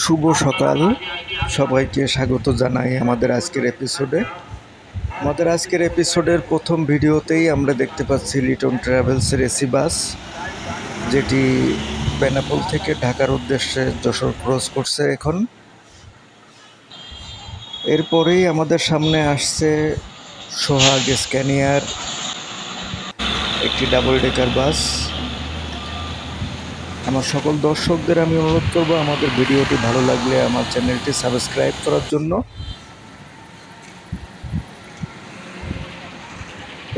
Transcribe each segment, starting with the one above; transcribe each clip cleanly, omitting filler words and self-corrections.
শুভ সকাল, সবাইকে স্বাগত জানাই আমাদের আজকের এপিসোডের প্রথম ভিডিওতেই আমরা দেখতে পাচ্ছি লিটন ট্রাভেলসের এসি বাস, যেটি বেনাপোল থেকে ঢাকার উদ্দেশ্যে যশোর ক্রস করছে এখন। এরপরেই আমাদের সামনে আসছে সোহাগ স্ক্যানিয়ার একটি ডাবল ডেকার বাস। আমার সকল দর্শকদের আমি অনুরোধ করব আমাদের ভিডিওটি ভালো লাগলে আমার চ্যানেলটি সাবস্ক্রাইব করার জন্য।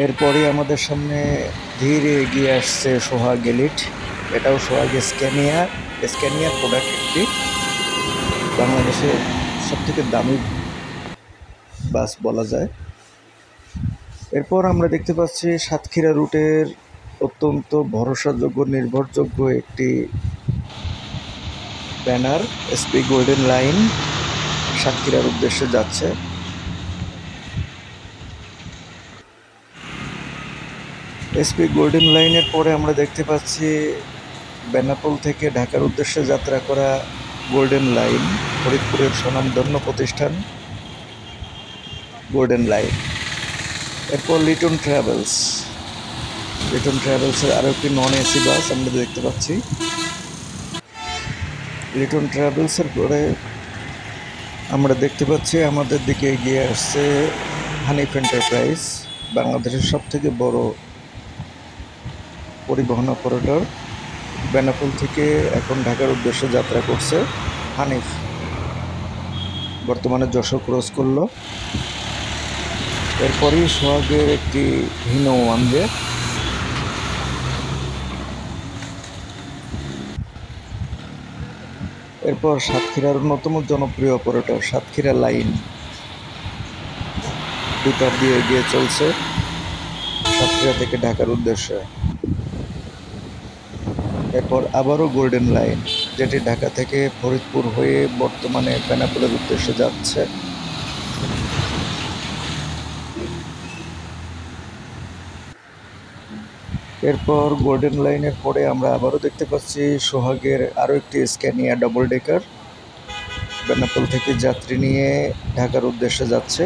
এরপরে আমাদের সামনে ধীরে এগিয়ে আসছে সোহাগ এলিট। এটাও সোহাগ স্ক্যানিয়ার প্রোডাক্ট, একটি বাংলাদেশের সবথেকে দামি বাস বলা যায়। এরপর আমরা দেখতে পাচ্ছি সাতক্ষীরা রুটের অত্যন্ত ভরসাযোগ্য নির্ভরযোগ্য একটি ব্যানার, এসপি গোল্ডেন লাইন সাতক্ষীরার উদ্দেশ্যে যাচ্ছে। এসপি গোল্ডেন লাইনের পরে আমরা দেখতে পাচ্ছি বেনাপোল থেকে ঢাকার উদ্দেশ্যে যাত্রা করা গোল্ডেন লাইন, ফরিদপুরের স্বনামধন্য প্রতিষ্ঠান গোল্ডেন লাইন। এরপর লিটন ট্রাভেলসের আরও একটি নন এসি বাস আমরা দেখতে পাচ্ছি। লিটন ট্রাভেলসের পরে আমরা দেখতে পাচ্ছি আমাদের দিকে এগিয়ে আসছে হানিফ এন্টারপ্রাইজ, বাংলাদেশের সবথেকে বড় পরিবহন অপারেটর। বেনাপোল থেকে এখন ঢাকার উদ্দেশ্যে যাত্রা করছে হানিফ, বর্তমানে যশোর ক্রস করল। এরপরই সোহাগের একটি হিনো ওয়ানওয়ে। এরপর সাতক্ষীরার অন্যতম জনপ্রিয় অপারেটর সাতক্ষীরা লাইন দুটার দিয়ে এগিয়ে চলছে সাতক্ষীরা থেকে ঢাকার উদ্দেশ্যে। এরপর আবারও গোল্ডেন লাইন, যেটি ঢাকা থেকে ফরিদপুর হয়ে বর্তমানে বেনাপোলের উদ্দেশ্যে যাচ্ছে। এরপর গোল্ডেন লাইনের পরে আমরা আবারও দেখতে পাচ্ছি সোহাগের আরও একটি স্ক্যানিয়া ডাবল ডেকার, বেনাপোল থেকে যাত্রী নিয়ে ঢাকার উদ্দেশ্যে যাচ্ছে।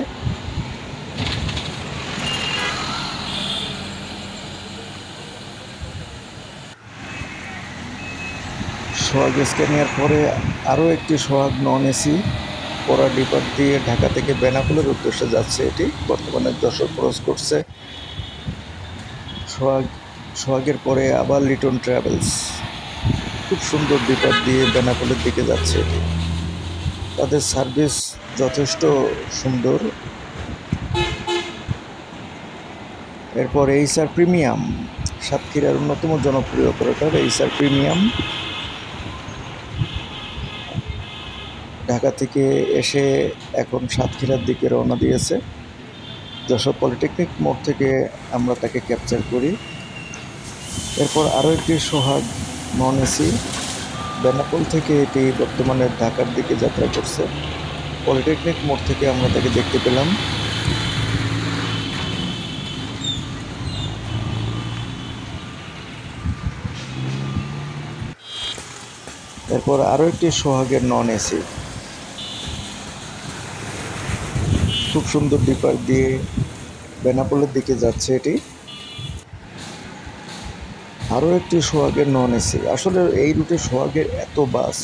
সোহাগ স্ক্যানিয়ার পরে আরও একটি সোহাগ নন এসি পরা ডিপার দিয়ে ঢাকা থেকে বেনাপোলের উদ্দেশ্যে যাচ্ছে। এটি বর্তমানে যশোর ক্রস করছে। সোহাগের পরে আবার লিটন ট্রাভেলস খুব সুন্দর ডিপার দিয়ে বেনাপোলের দিকে যাচ্ছে। এটি তাদের সার্ভিস যথেষ্ট সুন্দর। এরপর এইচআর প্রিমিয়াম, সাতক্ষীরার অন্যতম জনপ্রিয় অপারেটর এইচআর প্রিমিয়াম ঢাকা থেকে এসে এখন সাতক্ষীরার দিকে রওনা দিয়েছে। যশোর পলিটেকনিক মোড় থেকে আমরা তাকে ক্যাপচার করি। এরপর আরও একটি সোহাগ নন এসি, বেনাপোল থেকে এটি বর্তমানে ঢাকার দিকে যাত্রা করছে। পলিটেকনিক মোড় থেকে আমরা তাকে দেখতে পেলাম। এরপর আরও একটি সোহাগের নন এসি খুব সুন্দর ডিপার দিয়ে বেনাপোলের দিকে যাচ্ছে। এটি আরও একটি সোহাগের নন এসি। আসলে এই রুটে সোহাগের এত বাস,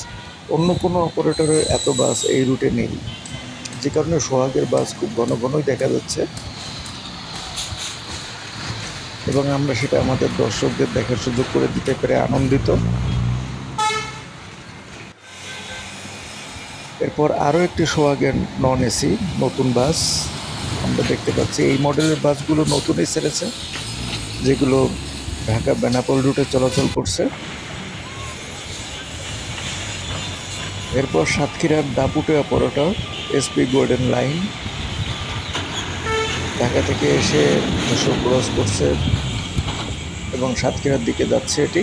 অন্য কোনো অপারেটরের এত বাস এই রুটে নেই, যে কারণে সোহাগের বাস খুব ঘন ঘনই দেখা যাচ্ছে এবং আমরা সেটা আমাদের দর্শকদের দেখার সুযোগ করে দিতে পেরে আনন্দিত। এরপর আরও একটি সোহাগের নন এসি নতুন বাস আমরা দেখতে পাচ্ছি। এই মডেলের বাসগুলো নতুনই ছেড়েছে, যেগুলো ঢাকা বেনাপোল রুটে চলাচল করছে। এরপর সাতক্ষীরার দাপুটে operator SP golden line Dhaka থেকে এসে যশোর ক্রস করছে এবং সাতক্ষীরার দিকে যাচ্ছে। এটি